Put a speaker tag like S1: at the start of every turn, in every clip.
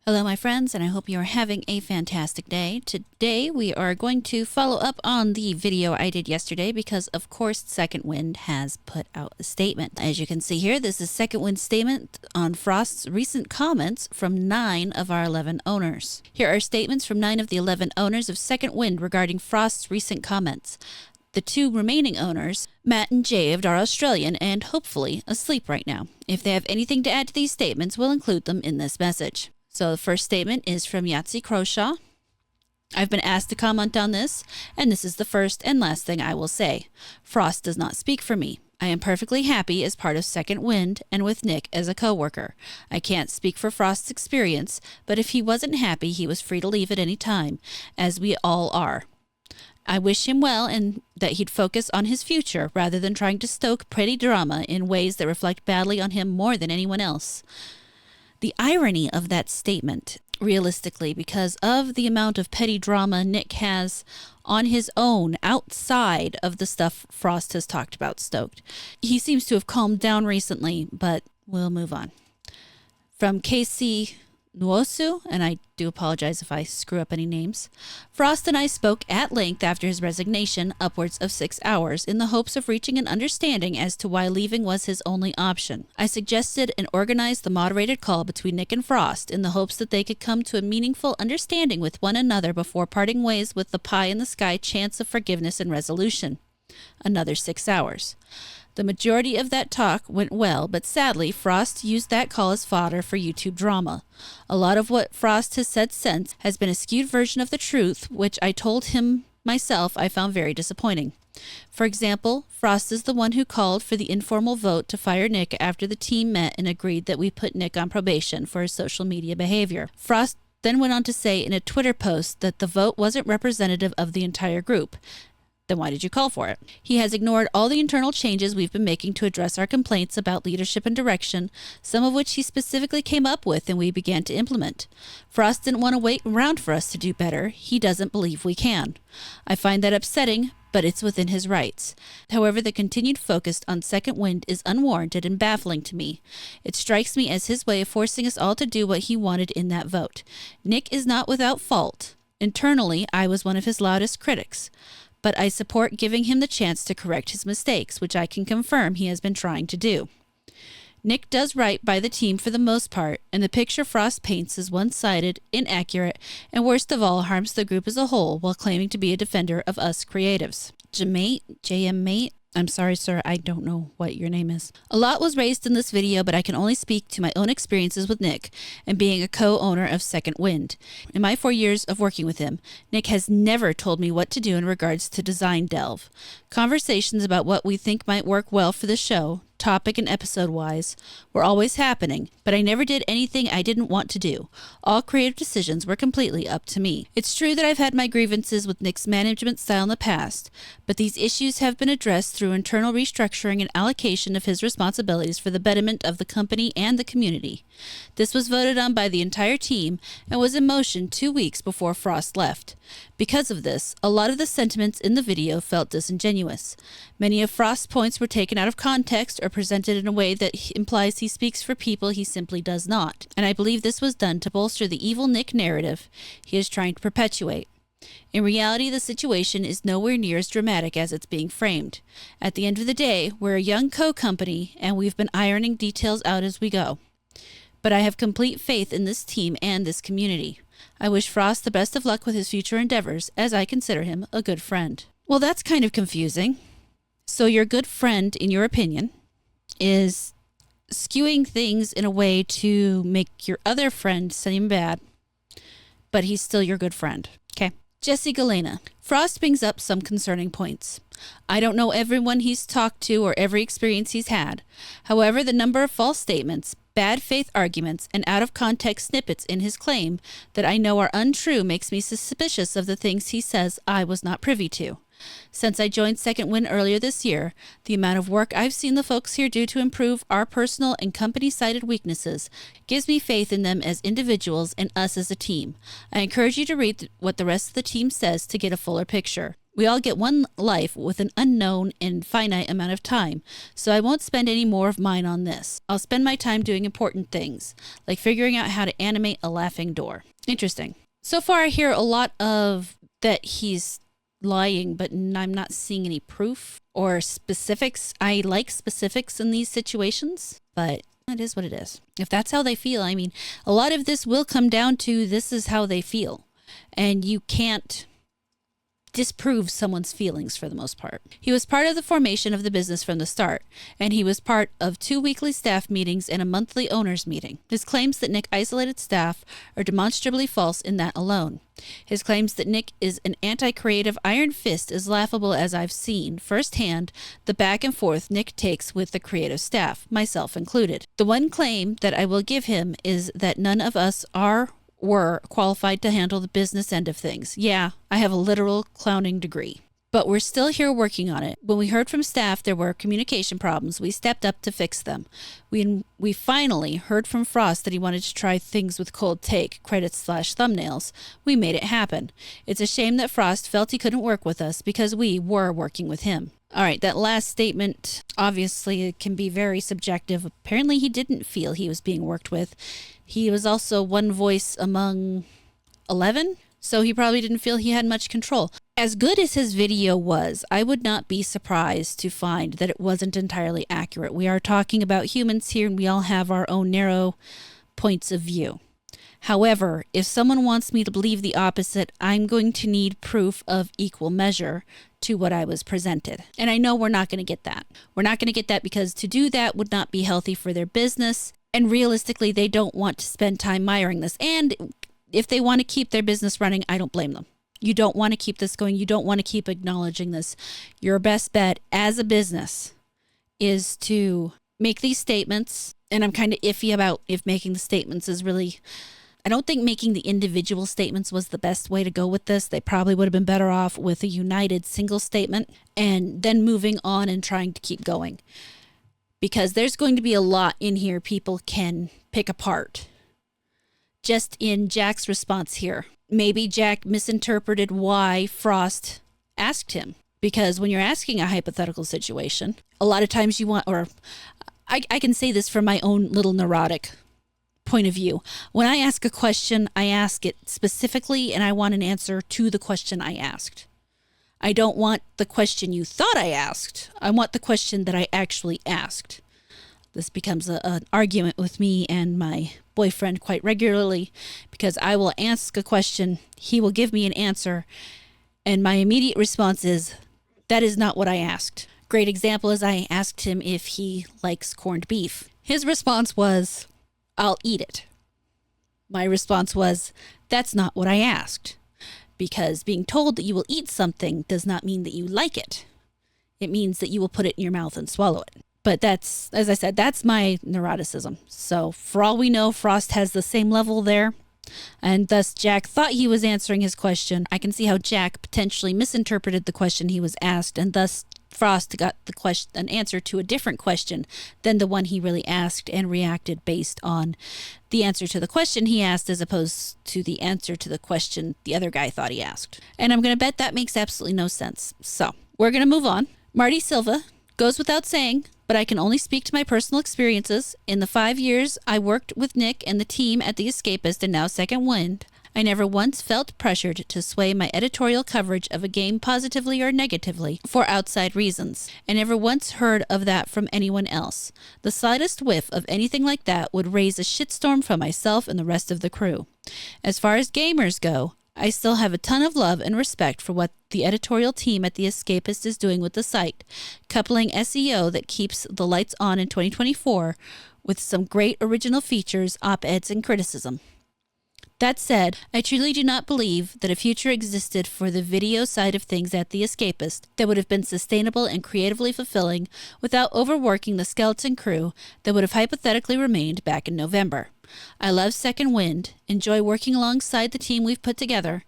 S1: Hello, my friends, and I hope you are having a fantastic day. Today, we are going to follow up on the video I did yesterday because, of course, Second Wind has put out a statement. As you can see here, this is Second Wind's statement on Frost's recent comments from 9 of our 11 owners. Here are statements from 9 of the 11 owners of Second Wind regarding Frost's recent comments. The 2 remaining owners, Matt and Javed, are Australian and hopefully asleep right now. If they have anything to add to these statements, we'll include them in this message. So the first statement is from Yahtzee Croshaw. I've been asked to comment on this, and this is the first and last thing I will say. Frost does not speak for me. I am perfectly happy as part of Second Wind and with Nick as a co-worker. I can't speak for Frost's experience, but if he wasn't happy, he was free to leave at any time, as we all are. I wish him well and that he'd focus on his future rather than trying to stoke petty drama in ways that reflect badly on him more than anyone else. The irony of that statement, realistically, because of the amount of petty drama Nick has on his own outside of the stuff Frost has talked about stoked. He seems to have calmed down recently, but we'll move on. From Casey Nwosu, and I do apologize if I screw up any names. Frost and I spoke at length after his resignation, upwards of 6 hours, in the hopes of reaching an understanding as to why leaving was his only option. I suggested and organized the moderated call between Nick and Frost in the hopes that they could come to a meaningful understanding with one another before parting ways with the pie-in-the-sky chance of forgiveness and resolution. Another 6 hours. The majority of that talk went well, but sadly, Frost used that call as fodder for YouTube drama. A lot of what Frost has said since has been a skewed version of the truth, which I told him myself I found very disappointing. For example, Frost is the one who called for the informal vote to fire Nick after the team met and agreed that we put Nick on probation for his social media behavior. Frost then went on to say in a Twitter post that the vote wasn't representative of the entire group. Then why did you call for it? He has ignored all the internal changes we've been making to address our complaints about leadership and direction, some of which he specifically came up with and we began to implement. Frost didn't want to wait around for us to do better. He doesn't believe we can. I find that upsetting, but it's within his rights. However, the continued focus on Second Wind is unwarranted and baffling to me. It strikes me as his way of forcing us all to do what he wanted in that vote. Nick is not without fault. Internally, I was one of his loudest critics. But I support giving him the chance to correct his mistakes, which I can confirm he has been trying to do. Nick does right by the team for the most part, and the picture Frost paints is one-sided, inaccurate, and worst of all, harms the group as a whole while claiming to be a defender of us creatives. JM Mate, I'm sorry, sir, I don't know what your name is. A lot was raised in this video, but I can only speak to my own experiences with Nick and being a co-owner of Second Wind. In my 4 years of working with him, Nick has never told me what to do in regards to design delve. Conversations about what we think might work well for the show, topic and episode-wise, were always happening, but I never did anything I didn't want to do. All creative decisions were completely up to me. It's true that I've had my grievances with Nick's management style in the past, but these issues have been addressed through internal restructuring and allocation of his responsibilities for the betterment of the company and the community. This was voted on by the entire team and was in motion 2 weeks before Frost left. Because of this, a lot of the sentiments in the video felt disingenuous. Many of Frost's points were taken out of context or presented in a way that implies he speaks for people he simply does not, and I believe this was done to bolster the evil Nick narrative he is trying to perpetuate. In reality, the situation is nowhere near as dramatic as it's being framed. At the end of the day, we're a young co-company, and we've been ironing details out as we go. But I have complete faith in this team and this community. I wish Frost the best of luck with his future endeavors, as I consider him a good friend. Well, that's kind of confusing. So your good friend, in your opinion, is skewing things in a way to make your other friend seem bad, but he's still your good friend. Okay. Jesse Galena. Frost brings up some concerning points. I don't know everyone he's talked to or every experience he's had. However, the number of false statements, bad faith arguments, and out-of-context snippets in his claim that I know are untrue makes me suspicious of the things he says I was not privy to. Since I joined Second Wind earlier this year, the amount of work I've seen the folks here do to improve our personal and company-sided weaknesses gives me faith in them as individuals and us as a team. I encourage you to read what the rest of the team says to get a fuller picture. We all get one life with an unknown and finite amount of time, so I won't spend any more of mine on this. I'll spend my time doing important things, like figuring out how to animate a laughing door. Interesting. So far I hear a lot of that he's lying, but I'm not seeing any proof or specifics. I like specifics in these situations, but it is what it is. If that's how they feel, I mean, a lot of this will come down to this is how they feel, and you can't disprove someone's feelings for the most part. He was part of the formation of the business from the start, and he was part of 2 weekly staff meetings and a monthly owners meeting. His claims that Nick isolated staff are demonstrably false in that alone. His claims that Nick is an anti-creative iron fist is laughable, as I've seen firsthand the back and forth Nick takes with the creative staff, myself included. The one claim that I will give him is that none of us were qualified to handle the business end of things. Yeah, I have a literal clowning degree. But we're still here working on it. When we heard from staff there were communication problems, we stepped up to fix them. We finally heard from Frost that he wanted to try things with cold take, credits/thumbnails. We made it happen. It's a shame that Frost felt he couldn't work with us because we were working with him. All right, that last statement, obviously it can be very subjective. Apparently he didn't feel he was being worked with. He was also one voice among 11, so he probably didn't feel he had much control. As good as his video was, I would not be surprised to find that it wasn't entirely accurate. We are talking about humans here, and we all have our own narrow points of view. However, if someone wants me to believe the opposite, I'm going to need proof of equal measure to what I was presented. And I know we're not going to get that. We're not going to get that because to do that would not be healthy for their business. And realistically, they don't want to spend time miring this. And if they want to keep their business running, I don't blame them. You don't want to keep this going. You don't want to keep acknowledging this. Your best bet as a business is to make these statements. And I'm kind of iffy about if making the statements is really... I don't think making the individual statements was the best way to go with this. They probably would have been better off with a united single statement and then moving on and trying to keep going. Because there's going to be a lot in here people can pick apart. Just in Jack's response here. Maybe Jack misinterpreted why Frost asked him. Because when you're asking a hypothetical situation, a lot of times you want, or I can say this from my own little neurotic point of view. When I ask a question, I ask it specifically and I want an answer to the question I asked. I don't want the question you thought I asked. I want the question that I actually asked. This becomes an argument with me and my boyfriend quite regularly because I will ask a question, he will give me an answer, and my immediate response is, that is not what I asked. Great example is I asked him if he likes corned beef. His response was, I'll eat it. My response was, that's not what I asked. Because being told that you will eat something does not mean that you like it. It means that you will put it in your mouth and swallow it. But that's, as I said, that's my neuroticism. So for all we know, Frost has the same level there. And thus Jack thought he was answering his question. I can see how Jack potentially misinterpreted the question he was asked, and thus Frost got an answer to a different question than the one he really asked and reacted based on the answer to the question he asked as opposed to the answer to the question the other guy thought he asked. And I'm going to bet that makes absolutely no sense. So we're going to move on. Marty Silva goes without saying, but I can only speak to my personal experiences. In the 5 years I worked with Nick and the team at The Escapist and now Second Wind, I never once felt pressured to sway my editorial coverage of a game positively or negatively for outside reasons. I never once heard of that from anyone else. The slightest whiff of anything like that would raise a shitstorm from myself and the rest of the crew. As far as gamers go, I still have a ton of love and respect for what the editorial team at The Escapist is doing with the site, coupling SEO that keeps the lights on in 2024 with some great original features, op-eds, and criticism. That said, I truly do not believe that a future existed for the video side of things at The Escapist that would have been sustainable and creatively fulfilling without overworking the skeleton crew that would have hypothetically remained back in November. I love Second Wind, enjoy working alongside the team we've put together,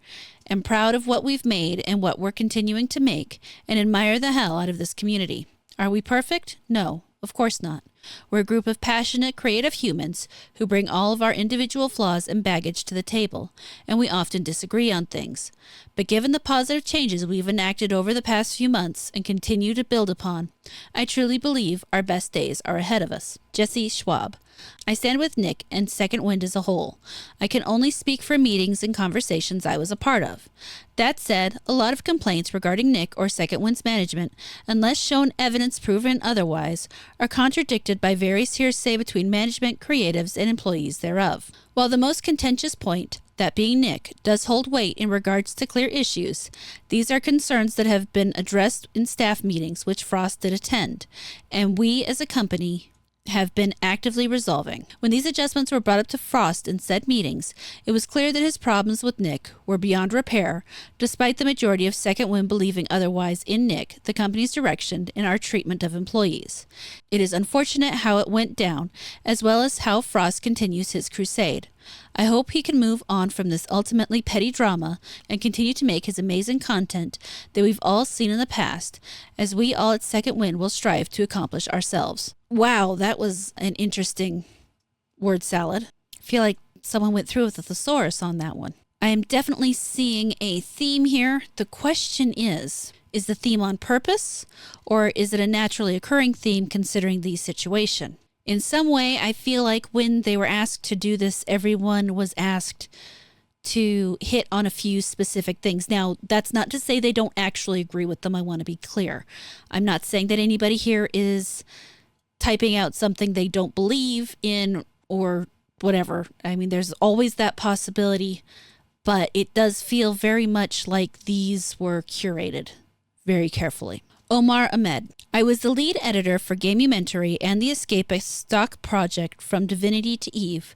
S1: am proud of what we've made and what we're continuing to make, and admire the hell out of this community. Are we perfect? No, Of course not. We're a group of passionate, creative humans who bring all of our individual flaws and baggage to the table, and we often disagree on things. But given the positive changes we've enacted over the past few months and continue to build upon, I truly believe our best days are ahead of us. Jesse Schwab. I stand with Nick and Second Wind as a whole. I can only speak for meetings and conversations I was a part of. That said, a lot of complaints regarding Nick or Second Wind's management, unless shown evidence proven otherwise, are contradicted by various hearsay between management, creatives, and employees thereof. While the most contentious point, that being Nick, does hold weight in regards to clear issues, these are concerns that have been addressed in staff meetings which Frost did attend, and we as a company have been actively resolving. When these adjustments were brought up to Frost in said meetings, it was clear that his problems with Nick were beyond repair, despite the majority of Second Wind believing otherwise in Nick, the company's direction, and our treatment of employees. It is unfortunate how it went down, as well as how Frost continues his crusade. I hope he can move on from this ultimately petty drama and continue to make his amazing content that we've all seen in the past, as we all at Second Wind will strive to accomplish ourselves. Wow, that was an interesting word salad. I feel like someone went through with a thesaurus on that one. I am definitely seeing a theme here. The question is the theme on purpose, or is it a naturally occurring theme considering the situation? In some way, I feel like when they were asked to do this, everyone was asked to hit on a few specific things. Now, that's not to say they don't actually agree with them. I want to be clear. I'm not saying that anybody here is typing out something they don't believe in or whatever. I mean, there's always that possibility, but it does feel very much like these were curated very carefully. Omar Ahmed. I was the lead editor for Gamumentary and the Escapist stock project from Divinity to Eve,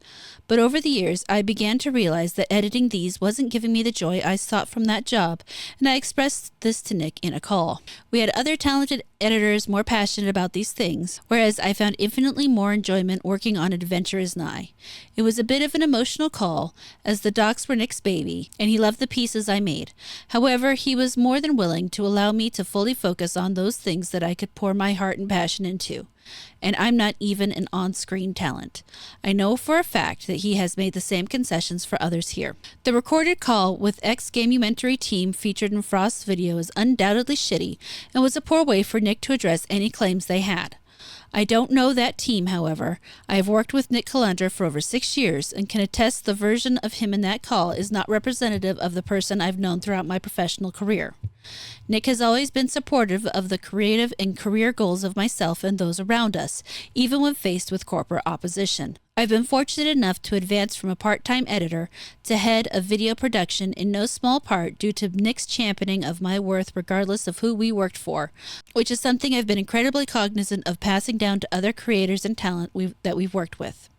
S1: but over the years I began to realize that editing these wasn't giving me the joy I sought from that job, and I expressed this to Nick in a call. We had other talented editors more passionate about these things, whereas I found infinitely more enjoyment working on Adventure is Nigh. It was a bit of an emotional call, as the docs were Nick's baby, and he loved the pieces I made. However, he was more than willing to allow me to fully focus on those things that I could pour my heart and passion into. And I'm not even an on-screen talent. I know for a fact that he has made the same concessions for others here. The recorded call with ex-Gamumentary team featured in Frost's video is undoubtedly shitty and was a poor way for Nick to address any claims they had. I don't know that team, however. I have worked with Nick Colandra for over 6 years and can attest the version of him in that call is not representative of the person I've known throughout my professional career. Nick has always been supportive of the creative and career goals of myself and those around us, even when faced with corporate opposition. I've been fortunate enough to advance from a part-time editor to head of video production in no small part due to Nick's championing of my worth regardless of who we worked for, which is something I've been incredibly cognizant of passing down to other creators and talent that we've worked with.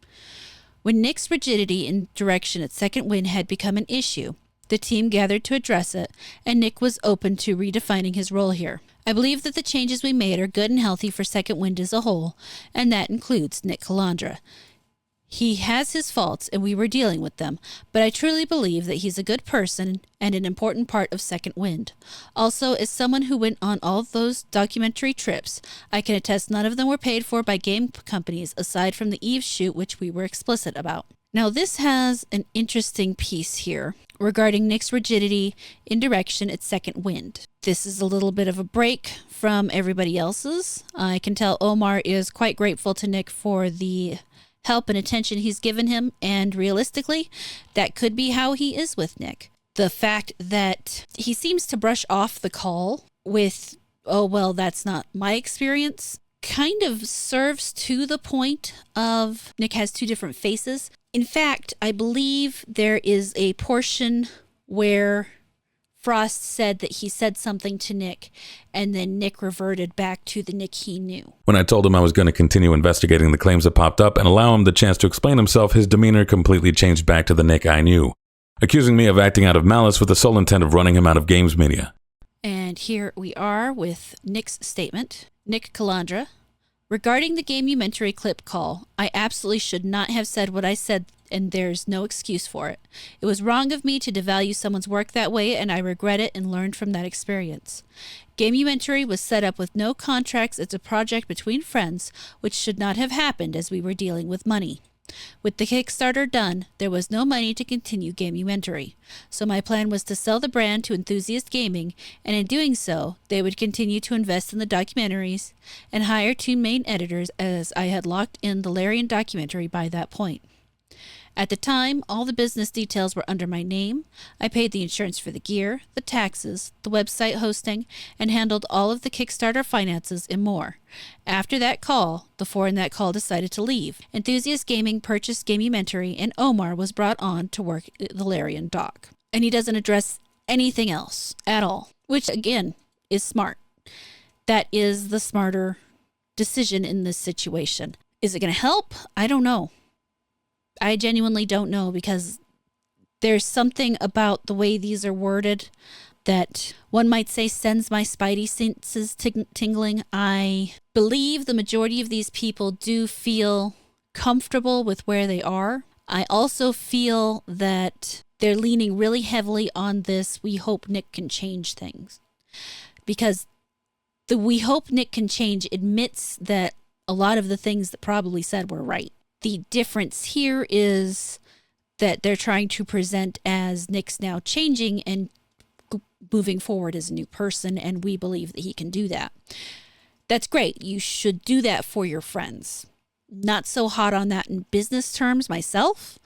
S1: When Nick's rigidity in direction at Second Wind had become an issue, the team gathered to address it, and Nick was open to redefining his role here. I believe that the changes we made are good and healthy for Second Wind as a whole, and that includes Nick Colandra. He has his faults, and we were dealing with them, but I truly believe that he's a good person and an important part of Second Wind. Also, as someone who went on all those documentary trips, I can attest none of them were paid for by game companies aside from the Eve shoot, which we were explicit about. Now, this has an interesting piece here regarding Nick's rigidity in direction at Second Wind. This is a little bit of a break from everybody else's. I can tell Omar is quite grateful to Nick for the help and attention he's given him, and realistically, that could be how he is with Nick. The fact that he seems to brush off the call with, oh, well, that's not my experience, kind of serves to the point of Nick has two different faces. In fact, I believe there is a portion where Frost said that he said something to Nick, and then Nick reverted back to the Nick he knew.
S2: When I told him I was going to continue investigating the claims that popped up and allow him the chance to explain himself, his demeanor completely changed back to the Nick I knew, accusing me of acting out of malice with the sole intent of running him out of games media.
S1: And here we are with Nick's statement. Nick Colandra. Regarding the Gamumentary clip call, I absolutely should not have said what I said and there's no excuse for it. It was wrong of me to devalue someone's work that way, and I regret it and learned from that experience. Gamumentary was set up with no contracts. It's a project between friends, which should not have happened as we were dealing with money. With the Kickstarter done, there was no money to continue Gamumentary. So my plan was to sell the brand to Enthusiast Gaming, and in doing so, they would continue to invest in the documentaries and hire 2 main editors, as I had locked in the Larian documentary by that point. At the time, all the business details were under my name. I paid the insurance for the gear, the taxes, the website hosting, and handled all of the Kickstarter finances and more. After that call, the 4 in that call decided to leave. Enthusiast Gaming purchased Gamumentary, and Omar was brought on to work the Larian doc. And he doesn't address anything else at all, which again is smart. That is the smarter decision in this situation. Is it going to help? I don't know. I genuinely don't know, because there's something about the way these are worded that one might say sends my spidey senses tingling. I believe the majority of these people do feel comfortable with where they are. I also feel that they're leaning really heavily on this "we hope Nick can change things," because the "we hope Nick can change" admits that a lot of the things that probably said were right. The difference here is that they're trying to present as Nick's now changing and moving forward as a new person, and we believe that he can do that. That's great. You should do that for your friends. Not so hot on that in business terms myself.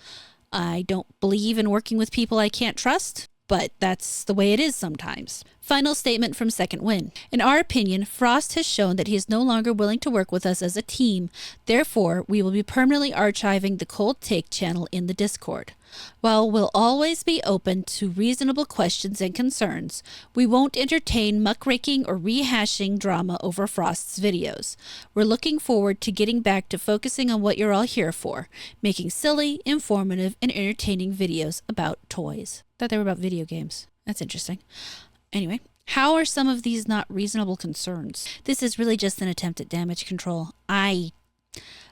S1: I don't believe in working with people I can't trust, but that's the way it is sometimes. Final statement from Second Wind. In our opinion, Frost has shown that he is no longer willing to work with us as a team. Therefore, we will be permanently archiving the Cold Take channel in the Discord. While we'll always be open to reasonable questions and concerns, we won't entertain muckraking or rehashing drama over Frost's videos. We're looking forward to getting back to focusing on what you're all here for, making silly, informative, and entertaining videos about toys. Thought they were about video games. That's interesting. Anyway, how are some of these not reasonable concerns? This is really just an attempt at damage control. I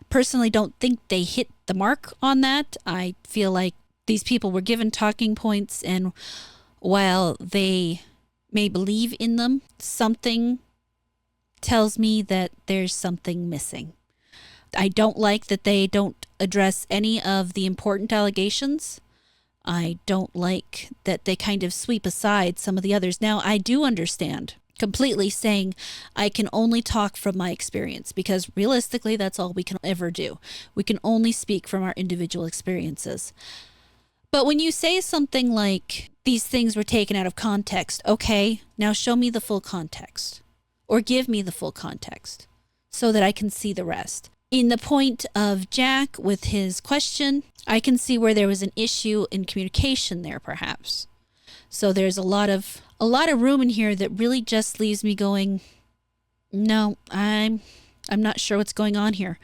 S1: personally don't think they hit the mark on that. I feel like these people were given talking points, and while they may believe in them, something tells me that there's something missing. I don't like that they don't address any of the important allegations. I don't like that they kind of sweep aside some of the others. Now, I do understand completely saying I can only talk from my experience, because realistically, that's all we can ever do. We can only speak from our individual experiences. But when you say something like, these things were taken out of context, okay, now show me the full context, or give me the full context so that I can see the rest. In the point of Jack with his question, I can see where there was an issue in communication there, perhaps. So there's a lot of room in here that really just leaves me going, no, I'm not sure what's going on here.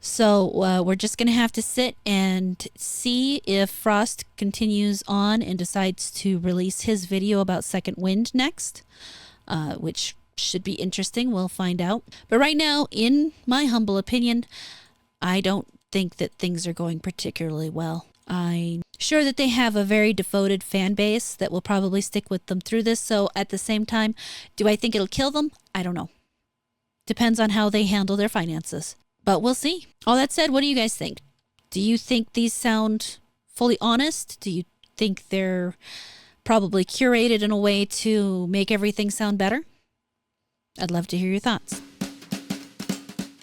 S1: So we're just going to have to sit and see if Frost continues on and decides to release his video about Second Wind next, which should be interesting. We'll find out. But right now, in my humble opinion, I don't think that things are going particularly well. I'm sure that they have a very devoted fan base that will probably stick with them through this. So at the same time, do I think it'll kill them? I don't know. Depends on how they handle their finances. But we'll see. All that said, what do you guys think? Do you think these sound fully honest? Do you think they're probably curated in a way to make everything sound better? I'd love to hear your thoughts.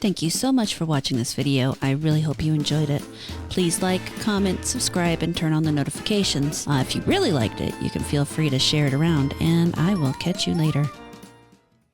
S1: Thank you so much for watching this video. I really hope you enjoyed it. Please like, comment, subscribe, and turn on the notifications. If you really liked it, you can feel free to share it around, and I will catch you later.